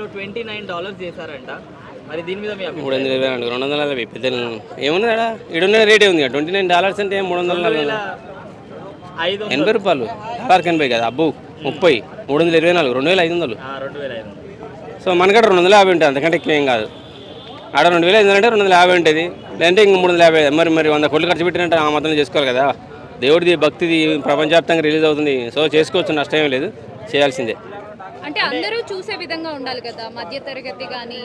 లో $29 చేశారంట. మరి దీని మీద మీ అభిప్రాయం? 320 240 పెద్ద ఏముంది అక్కడ ఈడున్న రేటే ఉంది $29 అంటే 340 80 రూపాయలు డాలర్కి 80 కదా అబ్బు 30 324 2500 2500. సో మనకడ 250 ఉంటుంది, అంతకంటే ఎక్కువ ఏం కాదు. ఆడ 2500 అంటే 250 ఉంటుంది, లేదంటే ఇంక 350. మరి 100 కోట్లు ఖర్చు పెట్టినట్టు ఆ మాత్రం చేసుకోవాలి కదా. దేవుడిది భక్తిది ప్రపంచవ్యాప్తంగా రిలీజ్ అవుతుంది, సో చేసుకోవచ్చు, నష్టం ఏం లేదు, చేయాల్సిందే. అంటే అందరూ చూసే విధంగా ఉండాలి కదా, మధ్య తరగతి కానీ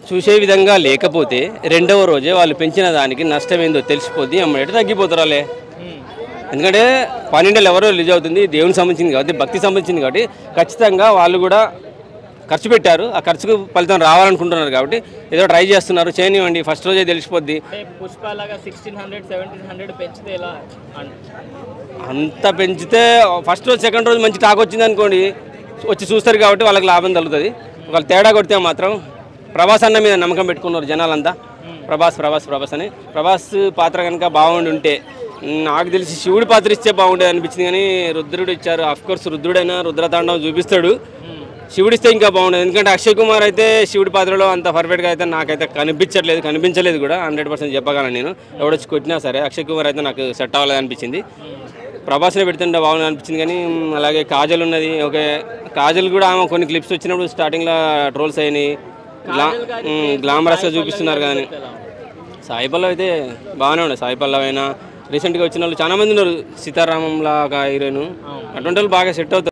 చూసే విధంగా లేకపోతే రెండవ రోజే వాళ్ళు పెంచిన దానికి నష్టం ఏందో తెలిసిపోద్ది, అమ్మేట తగ్గిపోతారు వాళ్ళే. ఎందుకంటే 12 ఎవరో రిలీజ్ అవుతుంది, దేవునికి సంబంధించింది కాబట్టి, భక్తికి సంబంధించింది కాబట్టి ఖచ్చితంగా వాళ్ళు కూడా ఖర్చు పెట్టారు, ఆ ఖర్చుకు ఫలితం రావాలనుకుంటున్నారు కాబట్టి ఏదో ట్రై చేస్తున్నారు, చేయనివ్వండి, ఫస్ట్ రోజే తెలిసిపోద్ది. పుష్పలాగా 1600 1700 పెంచితే ఎలా అంత పెంచితే ఫస్ట్ రోజు సెకండ్ రోజు మంచి టాక్ వచ్చింది అనుకోండి, వచ్చి చూస్తారు కాబట్టి వాళ్ళకి లాభం తగ్గుతుంది. ఒకవేళ తేడా కొడితే మాత్రం ప్రభాస్ అన్న మీద నమ్మకం పెట్టుకున్నారు జనాలంతా. ప్రభాస్ అని ప్రభాస్ పాత్ర కనుక బాగుండి ఉంటే, నాకు తెలిసి శివుడి పాత్ర ఇస్తే బాగుండేది అనిపించింది, కానీ రుద్రుడు ఇచ్చారు. ఆఫ్కోర్స్ రుద్రుడైనా రుద్రతాండవం చూపిస్తాడు, శివుడు ఇస్తే ఇంకా బాగుండేది. ఎందుకంటే అక్షయ్ కుమార్ అయితే శివుడి పాత్రలో అంత పర్ఫెక్ట్గా అయితే నాకైతే కనిపించలేదు కూడా, 100% చెప్పగలను నేను. ఎవడొచ్చి కొట్టినా సరే అక్షయ్ కుమార్ అయితే నాకు సెట్ అవ్వలేదు అనిపించింది. ప్రభాస్ని పెడుతుంటే బాగుంది అనిపించింది. కానీ అలాగే కాజల్ ఉన్నది, ఓకే, కాజల్ కూడా ఆమె కొన్ని క్లిప్స్ వచ్చినప్పుడు స్టార్టింగ్లో ట్రోల్స్ అయినాయి, గ్లామరస్గా చూపిస్తున్నారు. కానీ సాయి పల్లవి అయితే బాగానే ఉండే. సాయి పల్లవి అయినా రీసెంట్గా వచ్చిన వాళ్ళు చాలా మంది ఉన్నారు, సీతారామంలా ఒక హీరోయిన్, అటువంటి వాళ్ళు బాగా సెట్ అవుతారు.